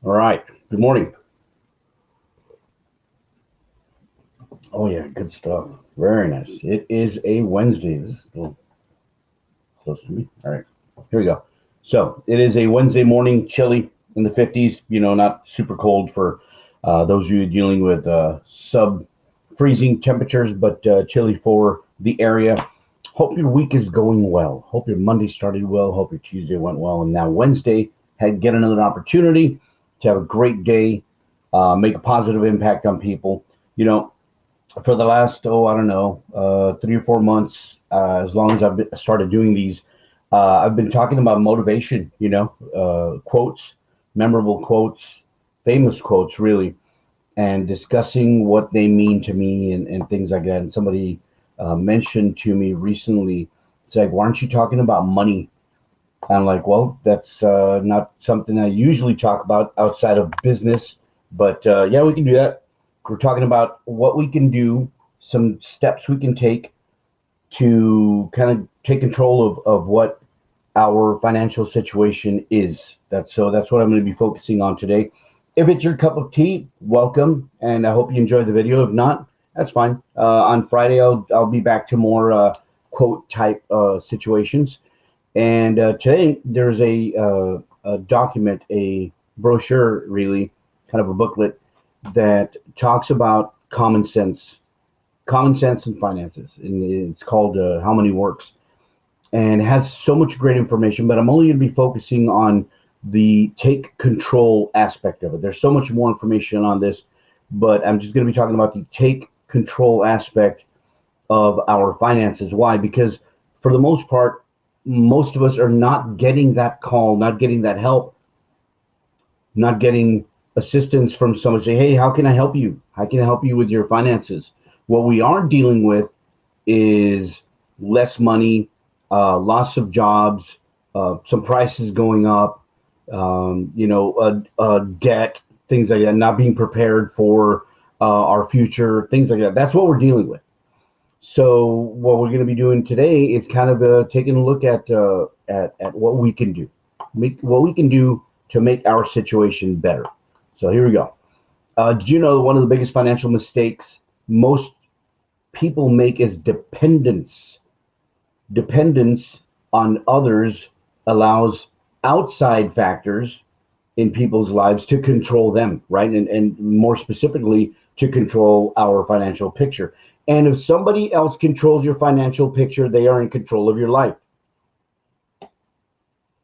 All right. Good morning. Oh yeah, good stuff. Very nice. It is a Wednesday. This is a little close to me. All right. Here we go. So it is a Wednesday morning, chilly in the 50s. Not super cold for those of you dealing with sub freezing temperatures, but chilly for the area. Hope your week is going well. Hope your Monday started well. Hope your Tuesday went well, and now Wednesday get another opportunity to have a great day, make a positive impact on people. You know, for the last I don't know 3 or 4 months, as long as started doing these, I've been talking about motivation. Quotes, memorable quotes, famous quotes, really, and discussing what they mean to me and things like that. And somebody mentioned to me recently, it's like, why aren't you talking about money? I'm like, well, that's not something I usually talk about outside of business, but yeah, we can do that. We're talking about what we can do, some steps we can take to kind of take control of what our financial situation is. That's what I'm going to be focusing on today. If it's your cup of tea, welcome, and I hope you enjoyed the video. If not, that's fine. On Friday, I'll be back to more quote type situations. And today there's a document, a brochure, really, kind of a booklet that talks about common sense and finances, and it's called How Money Works, and it has so much great information. But I'm only going to be focusing on the take control aspect of it. There's so much more information on this, but I'm just going to be talking about the take control aspect of our finances. Why? Because for the most part, most of us are not getting that call, not getting that help, not getting assistance from someone saying, hey, how can I help you? How can I help you with your finances? What we are dealing with is less money, loss of jobs, some prices going up, debt, things like that, not being prepared for our future, things like that. That's what we're dealing with. So what we're going to be doing today is kind of taking a look at what we can do, what we can do to make our situation better. So here we go. Did you know one of the biggest financial mistakes most people make is dependence? Dependence on others allows outside factors in people's lives to control them, right? And more specifically, to control our financial picture. And if somebody else controls your financial picture, they are in control of your life.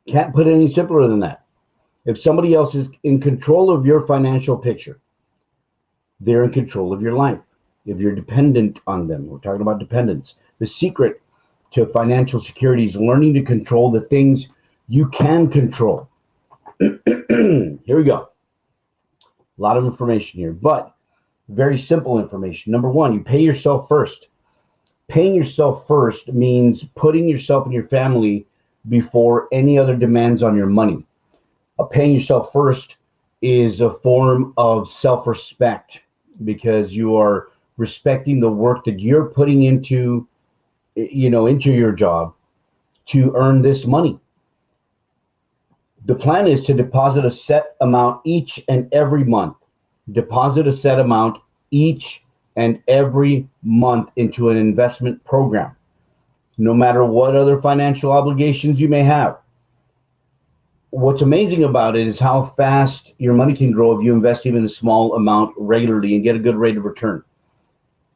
Can't put it any simpler than that. If somebody else is in control of your financial picture, they're in control of your life. If you're dependent on them, we're talking about dependence. The secret to financial security is learning to control the things you can control. Here we go. A lot of information here, but very simple information. Number one, you pay yourself first. Paying yourself first means putting yourself and your family before any other demands on your money. Paying yourself first is a form of self-respect because you are respecting the work that you're putting into your job to earn this money. The plan is to deposit a set amount each and every month. Deposit a set amount each and every month into an investment program, no matter what other financial obligations you may have. What's amazing about it is how fast your money can grow if you invest even a small amount regularly and get a good rate of return.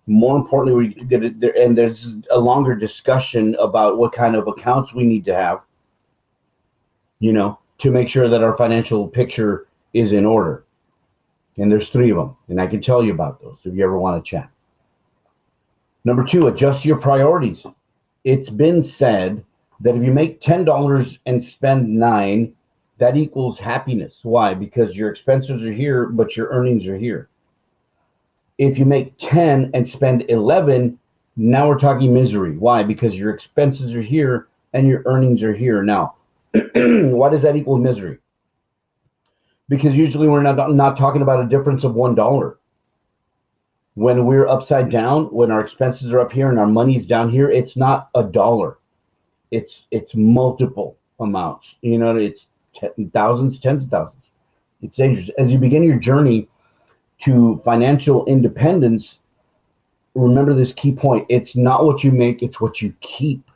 More importantly, we get it there, and there's a longer discussion about what kind of accounts we need to have, to make sure that our financial picture is in order. And there's three of them, and I can tell you about those if you ever want to chat. Number two, adjust your priorities. It's been said that if you make $10 and spend nine, that equals happiness. Why? Because your expenses are here, but your earnings are here. If you make 10 and spend 11, now we're talking misery. Why? Because your expenses are here and your earnings are here. Now, why does that equal misery? Because usually we're not talking about a difference of $1. When we're upside down, when our expenses are up here and our money's down here, it's not a dollar. It's multiple amounts. It's thousands, tens of thousands. It's dangerous. As you begin your journey to financial independence, remember this key point. It's not what you make, it's what you keep.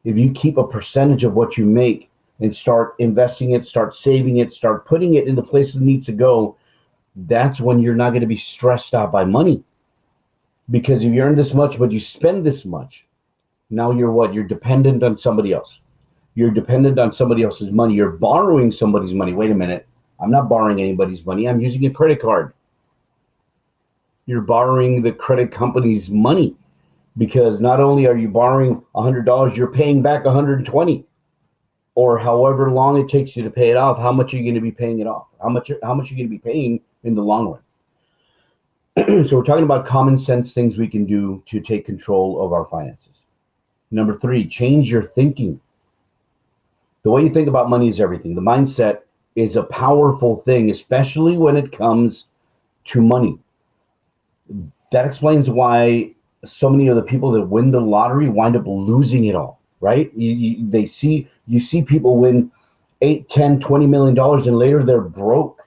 If you keep a percentage of what you make and start investing it, start saving it, start putting it in the places it needs to go, that's when you're not going to be stressed out by money. Because if you earn this much, but you spend this much, now you're what? You're dependent on somebody else. You're dependent on somebody else's money. You're borrowing somebody's money. Wait a minute. I'm not borrowing anybody's money. I'm using a credit card. You're borrowing the credit company's money because not only are you borrowing $100, you're paying back 120 or however long it takes you to pay it off. How much are you going to be paying it off? How much are you going to be paying in the long run? So we're talking about common sense things we can do to take control of our finances. Number 3, change your thinking. The way you think about money is everything. The mindset is a powerful thing, especially when it comes to money. That explains why so many of the people that win the lottery wind up losing it all, right? You see people win 8, 10, $20 million and later they're broke.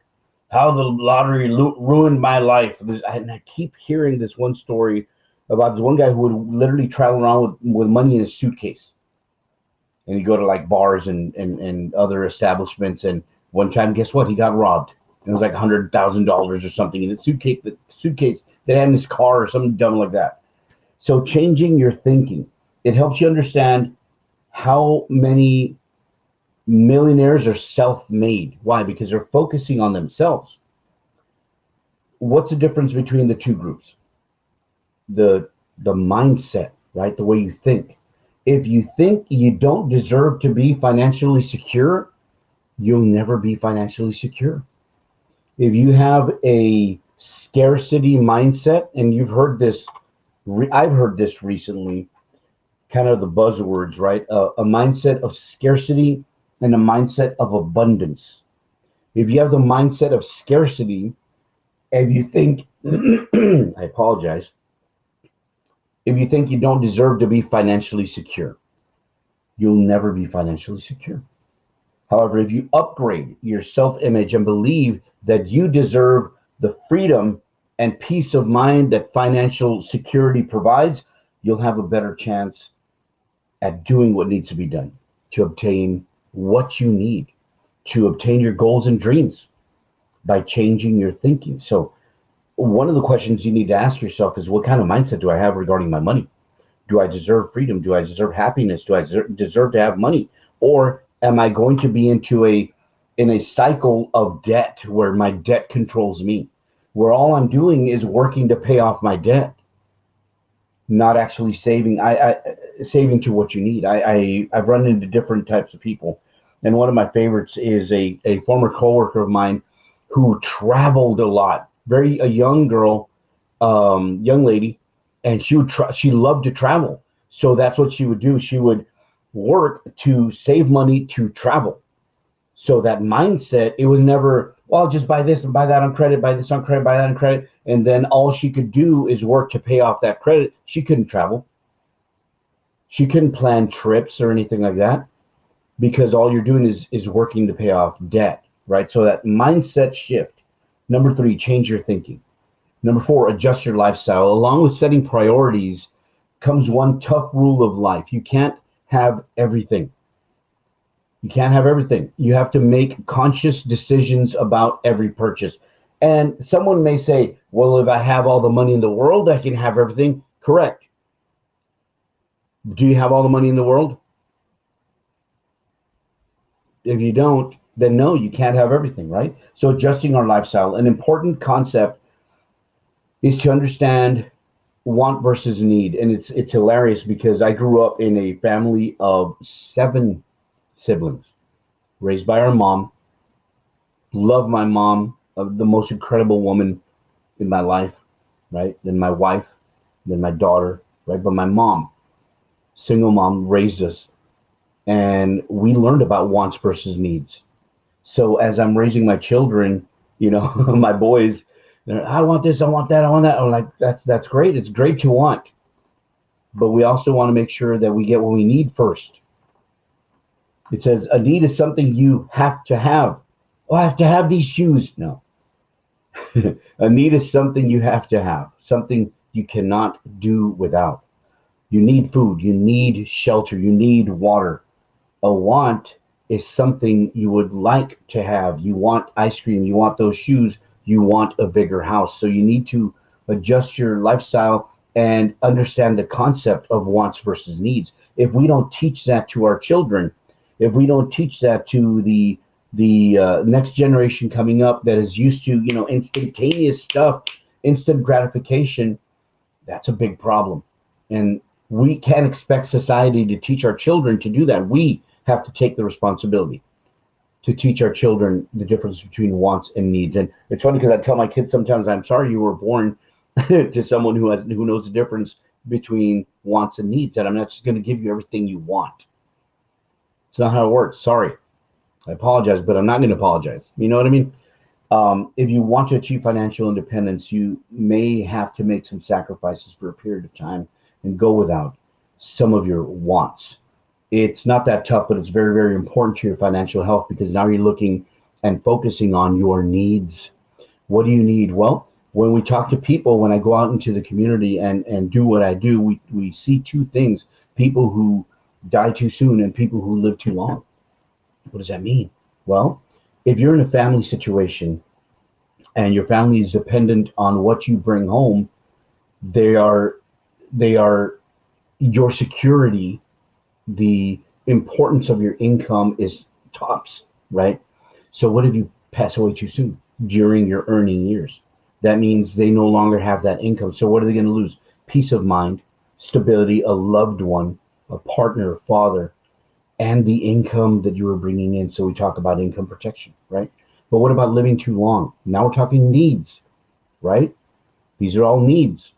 How the lottery ruined my life. And I keep hearing this one story about this one guy who would literally travel around with money in his suitcase. And he'd go to like bars and other establishments. And one time, guess what? He got robbed. It was like $100,000 or something in the suitcase that had in his car or something dumb like that. So changing your thinking, it helps you understand how many millionaires are self-made. Why? Because they're focusing on themselves. What's the difference between the two groups? The mindset, right? The way you think. If you think you don't deserve to be financially secure, you'll never be financially secure. If you have a scarcity mindset, and you've heard this, I've heard this recently, kind of the buzzwords, right? A mindset of scarcity and a mindset of abundance. If you have the mindset of scarcity, if you think, I apologize, if you think you don't deserve to be financially secure, you'll never be financially secure. However, if you upgrade your self-image and believe that you deserve the freedom and peace of mind that financial security provides, you'll have a better chance at doing what needs to be done to obtain what you need, to obtain your goals and dreams by changing your thinking. So one of the questions you need to ask yourself is, what kind of mindset do I have regarding my money? Do I deserve freedom? Do I deserve happiness? Do I deserve to have money? Or am I going to be in a cycle of debt where my debt controls me, where all I'm doing is working to pay off my debt, not actually saving? Saving to what you need. I've run into different types of people, and one of my favorites is a former coworker of mine who traveled a lot. A young girl, young lady, and she loved to travel. So that's what she would do. She would work to save money to travel. So that mindset, it was never, well, I'll just buy this and buy that on credit, buy this on credit, buy that on credit. And then all she could do is work to pay off that credit. She couldn't travel. She couldn't plan trips or anything like that because all you're doing is working to pay off debt, right? So that mindset shift. Number 3, change your thinking. Number 4, adjust your lifestyle. Along with setting priorities comes one tough rule of life. You can't have everything. You can't have everything. You have to make conscious decisions about every purchase. And someone may say, well, if I have all the money in the world, I can have everything. Correct. Do you have all the money in the world? If you don't, then no, you can't have everything, right? So adjusting our lifestyle, an important concept is to understand want versus need. And it's hilarious because I grew up in a family of 7 siblings, raised by our mom. Love my mom, the most incredible woman in my life, right? Then my wife, then my daughter, right? But my mom, single mom, raised us, and we learned about wants versus needs. So as I'm raising my children, my boys, I want this, I want that, I want that. I'm like, that's great. It's great to want, but we also want to make sure that we get what we need first. It says a need is something you have to have. Oh, I have to have these shoes. No. A need is something you have to have, something you cannot do without. You need food, you need shelter, you need water. A want is something you would like to have. You want ice cream, you want those shoes, you want a bigger house. So you need to adjust your lifestyle and understand the concept of wants versus needs. If we don't teach that to our children, if we don't teach that to the next generation coming up that is used to instantaneous stuff, instant gratification, that's a big problem. And we can't expect society to teach our children to do that. We have to take the responsibility to teach our children the difference between wants and needs. And it's funny because I tell my kids sometimes, I'm sorry you were born to someone who knows the difference between wants and needs. And I'm not just going to give you everything you want. It's not how it works. Sorry. I apologize, but I'm not going to apologize. You know what I mean? If you want to achieve financial independence, you may have to make some sacrifices for a period of time and go without some of your wants. It's not that tough, but it's very, very important to your financial health because now you're looking and focusing on your needs. What do you need? Well, when we talk to people, when I go out into the community and do what I do, we see two things: people who die too soon and people who live too long. What does that mean? Well, if you're in a family situation and your family is dependent on what you bring home, they are they are your security. The importance of your income is tops, right? So what if you pass away too soon during your earning years? That means they no longer have that income. So what are they going to lose? Peace of mind, stability, a loved one, a partner, a father, and the income that you were bringing in. So we talk about income protection, right? But what about living too long? Now we're talking needs, right? These are all needs.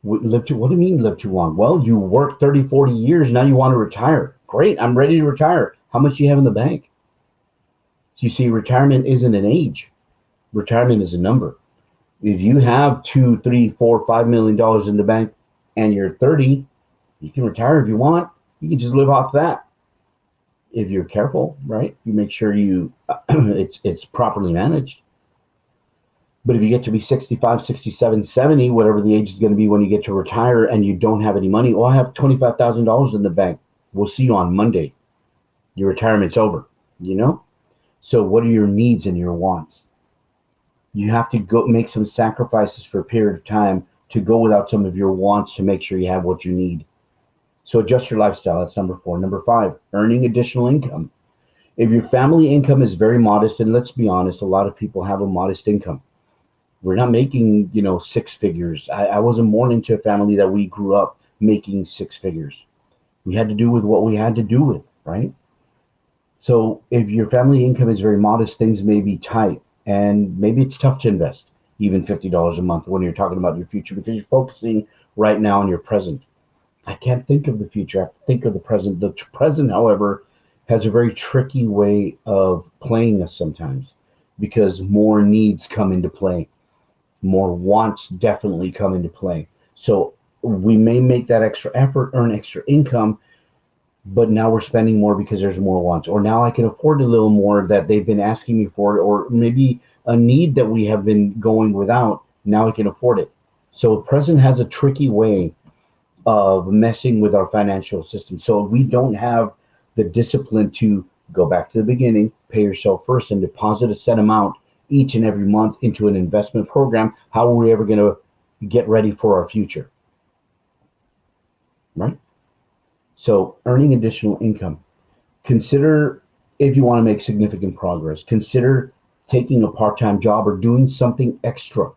What do you mean live too long? Well, you work 30, 40 years. Now you want to retire. Great. I'm ready to retire. How much do you have in the bank? You see, retirement isn't an age. Retirement is a number. If you have two, three, four, $5 million in the bank and you're 30, you can retire if you want. You can just live off that. If you're careful, right? You make sure you it's properly managed. But if you get to be 65, 67, 70, whatever the age is going to be when you get to retire and you don't have any money, oh, I have $25,000 in the bank. We'll see you on Monday. Your retirement's over, you know? So what are your needs and your wants? You have to go make some sacrifices for a period of time to go without some of your wants to make sure you have what you need. So adjust your lifestyle. That's number 4. Number 5, earning additional income. If your family income is very modest, and let's be honest, a lot of people have a modest income. We're not making, 6 figures. I wasn't born into a family that we grew up making 6 figures. We had to do with what we had to do with, right? So if your family income is very modest, things may be tight and maybe it's tough to invest even $50 a month when you're talking about your future because you're focusing right now on your present. I can't think of the future. I have to think of the present. The present, however, has a very tricky way of playing us sometimes because more needs come into play. More wants definitely come into play. So we may make that extra effort, earn extra income, but now we're spending more because there's more wants. Or now I can afford a little more that they've been asking me for, or maybe a need that we have been going without. Now I can afford it. So present has a tricky way of messing with our financial system. So we don't have the discipline to go back to the beginning, pay yourself first, and deposit a set amount each and every month into an investment program. How are we ever going to get ready for our future? Right? So, earning additional income. Consider if you want to make significant progress, consider taking a part time job or doing something extra.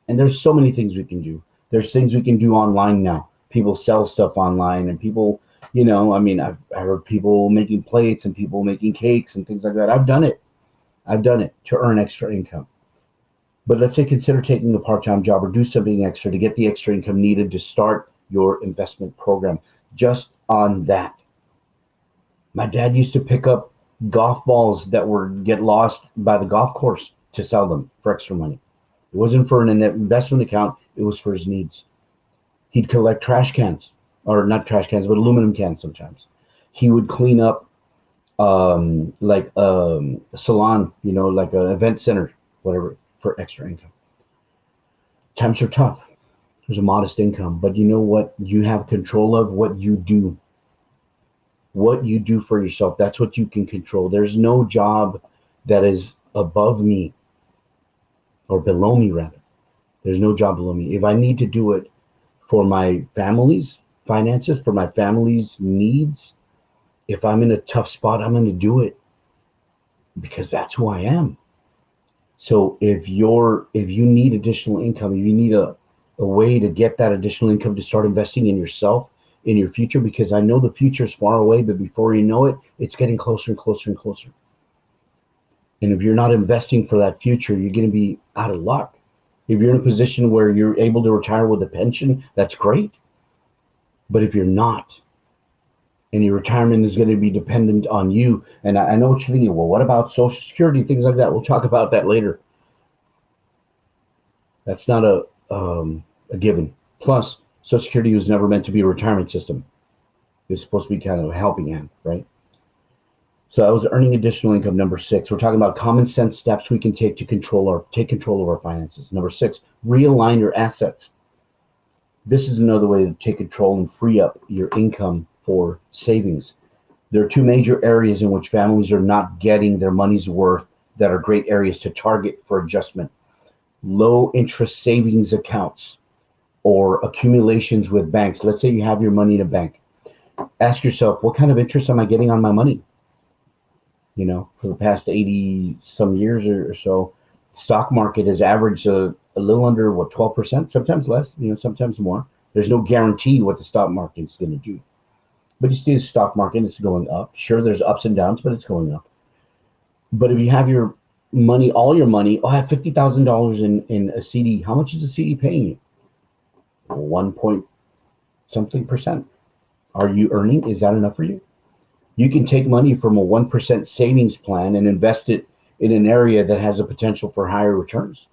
And there's so many things we can do. There's things we can do online now. People sell stuff online and people, I heard people making plates and people making cakes and things like that. I've done it. I've done it to earn extra income. But let's say consider taking a part-time job or do something extra to get the extra income needed to start your investment program. Just on that. My dad used to pick up golf balls that were get lost by the golf course to sell them for extra money. It wasn't for an investment account, it was for his needs. He'd collect trash cans, or not trash cans, but aluminum cans sometimes. He would clean up like a salon, like an event center, whatever, for extra income. Times are tough. There's a modest income, but you know what? You have control of what you do for yourself. That's what you can control. There's no job that is above me or below me, rather. There's no job below me. If I need to do it for my family's finances, for my family's needs, if I'm in a tough spot, I'm going to do it because that's who I am. So if you need additional income, if you need a way to get that additional income to start investing in yourself, in your future, because I know the future is far away, but before you know it, it's getting closer and closer and closer. And if you're not investing for that future, you're going to be out of luck. If you're in a position where you're able to retire with a pension, that's great. But if you're not, and your retirement is going to be dependent on you, and I know what you're thinking, well, what about Social Security, things like that? We'll talk about that later. That's not a given. Plus, Social Security was never meant to be a retirement system. It's supposed to be kind of a helping hand, right? So that was earning additional income. Number 6, we're talking about common sense steps we can take to take control of our finances. Number 6, realign your assets. This is another way to take control and free up your income for savings. There are two major areas in which families are not getting their money's worth that are great areas to target for adjustment. Low interest savings accounts or accumulations with banks. Let's say you have your money in a bank. Ask yourself, what kind of interest am I getting on my money? For the past 80 some years or so, stock market has averaged a little under 12%, sometimes less, sometimes more. There's no guarantee what the stock market is going to do. But you see the stock market, it's going up. Sure, there's ups and downs, but it's going up. But if you have your money, all your money, I have $50,000 in a CD. How much is a CD paying you? 1 point something percent. Are you earning? Is that enough for you? You can take money from a 1% savings plan and invest it in an area that has a potential for higher returns.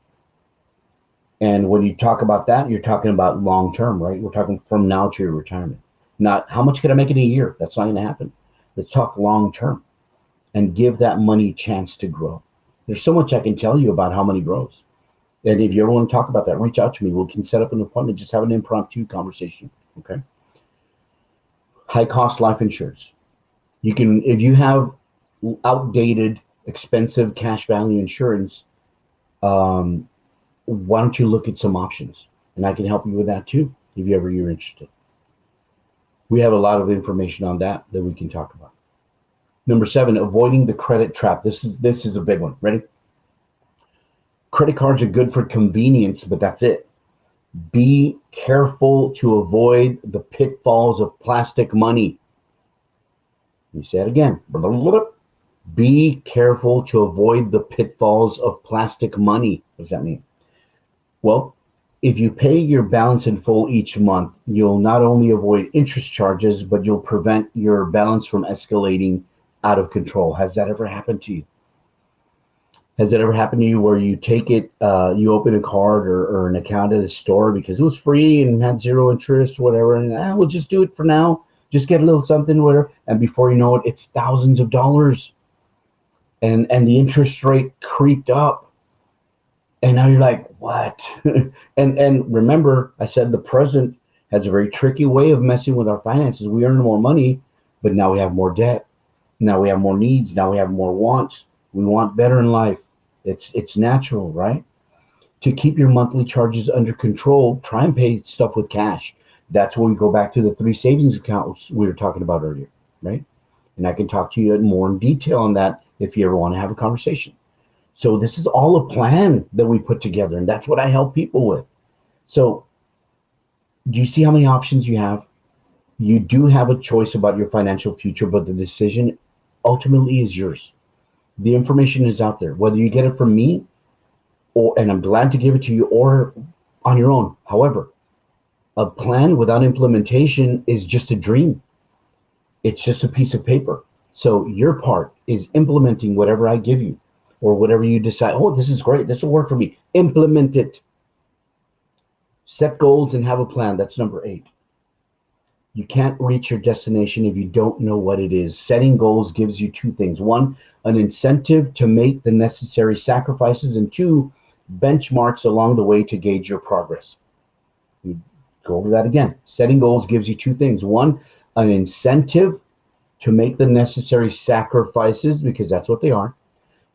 And when you talk about that, you're talking about long term, right? We're talking from now to your retirement. Not how much can I make in a year? That's not going to happen. Let's talk long term and give that money a chance to grow. There's so much I can tell you about how money grows. And if you ever want to talk about that, reach out to me. We can set up an appointment, just have an impromptu conversation. Okay. High cost life insurance. You can, if you have outdated, expensive cash value insurance, why don't you look at some options? And I can help you with that too, if you're interested. We have a lot of information on that we can talk about. Number 7, avoiding the credit trap. This is a big one. Ready? Credit cards are good for convenience, but that's it. Be careful to avoid the pitfalls of plastic money. Let me say it again. Be careful to avoid the pitfalls of plastic money. What does that mean? Well, if you pay your balance in full each month, you'll not only avoid interest charges, but you'll prevent your balance from escalating out of control. Has that ever happened to you? Has it ever happened to you where you take it, you open a card or an account at a store because it was free and had zero interest, whatever, and we'll just do it for now, just get a little something, whatever, and before you know it, it's thousands of dollars, and the interest rate creeped up, and now you're like, what? and remember, I said the president has a very tricky way of messing with our finances. We earn more money, but now we have more debt. Now we have more needs. Now we have more wants. We want better in life. It's natural, right? To keep your monthly charges under control, try and pay stuff with cash. That's when we go back to the 3 savings accounts we were talking about earlier, right? And I can talk to you more in detail on that if you ever want to have a conversation. So this is all a plan that we put together, and that's what I help people with. So do you see how many options you have? You do have a choice about your financial future, but the decision ultimately is yours. The information is out there, whether you get it from me, and I'm glad to give it to you, or on your own. However, a plan without implementation is just a dream. It's just a piece of paper. So your part is implementing whatever I give you, or whatever you decide. Oh, this is great. This will work for me. Implement it. Set goals and have a plan. That's number 8. You can't reach your destination if you don't know what it is. Setting goals gives you two things. One, an incentive to make the necessary sacrifices, and two, benchmarks along the way to gauge your progress. Go over that again. Setting goals gives you two things. One, an incentive to make the necessary sacrifices, because that's what they are.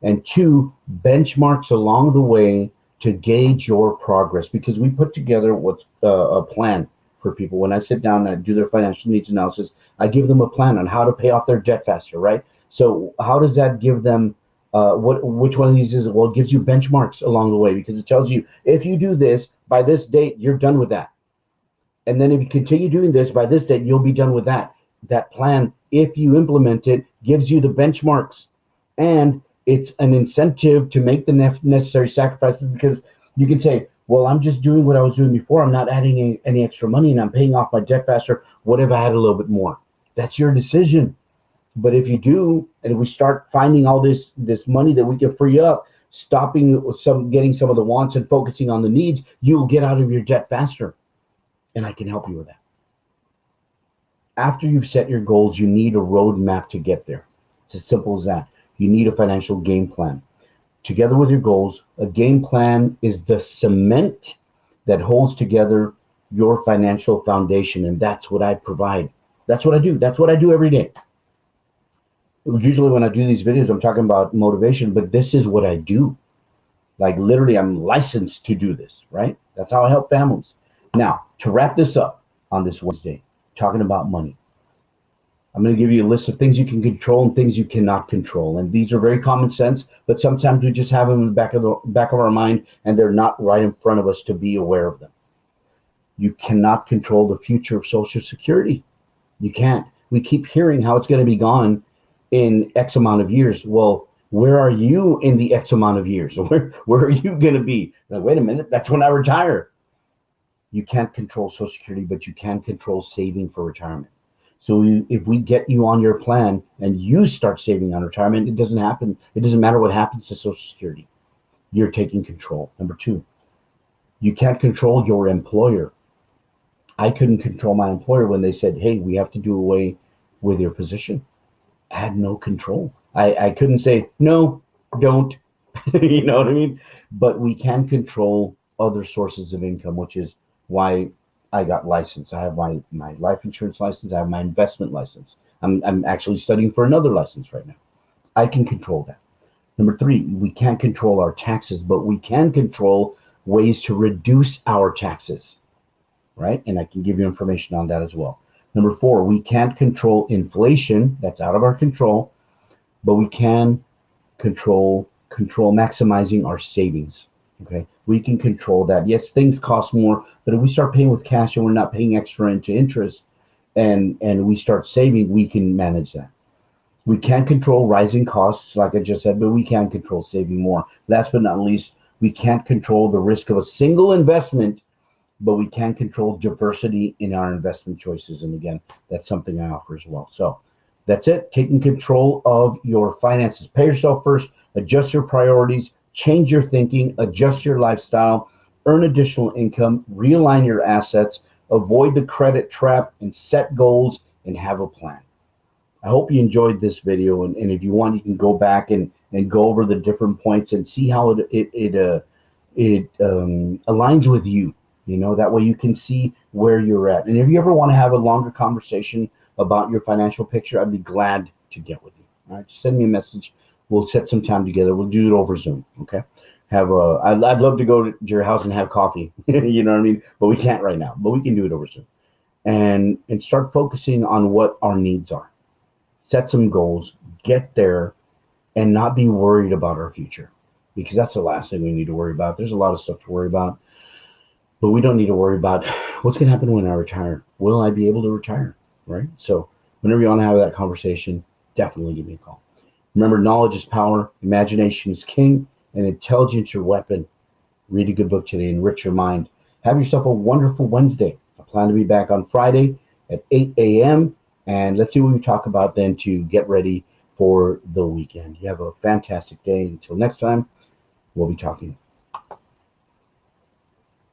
And two, benchmarks along the way to gauge your progress, because we put together what's a plan for people. When I sit down and I do their financial needs analysis, I give them a plan on how to pay off their debt faster, right? So how does that give them which one of these is it? Well, it gives you benchmarks along the way, because it tells you if you do this by this date, you're done with that. And then if you continue doing this by this date, you'll be done with that. That plan, if you implement it, gives you the benchmarks. And it's an incentive to make the necessary sacrifices, because you can say, well, I'm just doing what I was doing before. I'm not adding any extra money and I'm paying off my debt faster. What if I had a little bit more? That's your decision. But if you do, and if we start finding all this money that we can free up, stopping getting some of the wants and focusing on the needs, you'll get out of your debt faster. And I can help you with that. After you've set your goals, you need a roadmap to get there. It's as simple as that. You need a financial game plan. Together with your goals, a game plan is the cement that holds together your financial foundation. And that's what I provide. That's what I do. That's what I do every day. Usually when I do these videos, I'm talking about motivation, but this is what I do. Like literally, I'm licensed to do this, right? That's how I help families. Now, to wrap this up on this Wednesday, talking about money, I'm going to give you a list of things you can control and things you cannot control. And these are very common sense, but sometimes we just have them in the back of our mind, and they're not right in front of us to be aware of them. You cannot control the future of Social Security. You can't. We keep hearing how it's going to be gone in X amount of years. Well, where are you in the X amount of years? Where are you going to be? Like, wait a minute, that's when I retire. You can't control Social Security, but you can control saving for retirement. So if we get you on your plan and you start saving on retirement, it doesn't happen. It doesn't matter what happens to Social Security. You're taking control. Number two, you can't control your employer. I couldn't control my employer when they said, hey, we have to do away with your position. I had no control. I couldn't say, no, don't. You know what I mean? But we can control other sources of income, which is why I got licensed. I have my life insurance license. I have my investment license. I'm actually studying for another license right now. I can control that. Number three, we can't control our taxes, but we can control ways to reduce our taxes, right? And I can give you information on that as well. Number four, we can't control inflation. That's out of our control, but we can control maximizing our savings. Okay, we can control that. Yes, things cost more, but if we start paying with cash and we're not paying extra into interest, and we start saving, we can manage that. We can't control rising costs, like I just said, but we can control saving more. Last but not least, we can't control the risk of a single investment, but we can control diversity in our investment choices. And again, that's something I offer as well. So that's it. Taking control of your finances. Pay yourself first, adjust your priorities, change your thinking, adjust your lifestyle, earn additional income, realign your assets, avoid the credit trap, and set goals and have a plan. I hope you enjoyed this video, and if you want, you can go back and go over the different points and see how it aligns with you. You know, that way you can see where you're at. And if you ever want to have a longer conversation about your financial picture, I'd be glad to get with you. All right, just send me a message. We'll set some time together. We'll do it over Zoom. Okay. I'd love to go to your house and have coffee. You know what I mean? But we can't right now. But we can do it over Zoom, and start focusing on what our needs are. Set some goals, get there, and not be worried about our future, because that's the last thing we need to worry about. There's a lot of stuff to worry about, but we don't need to worry about what's going to happen when I retire. Will I be able to retire? Right? So whenever you want to have that conversation, definitely give me a call. Remember, knowledge is power, imagination is king, and intelligence your weapon. Read a good book today, enrich your mind. Have yourself a wonderful Wednesday. I plan to be back on Friday at 8 a.m. And let's see what we talk about then to get ready for the weekend. You have a fantastic day. Until next time, we'll be talking.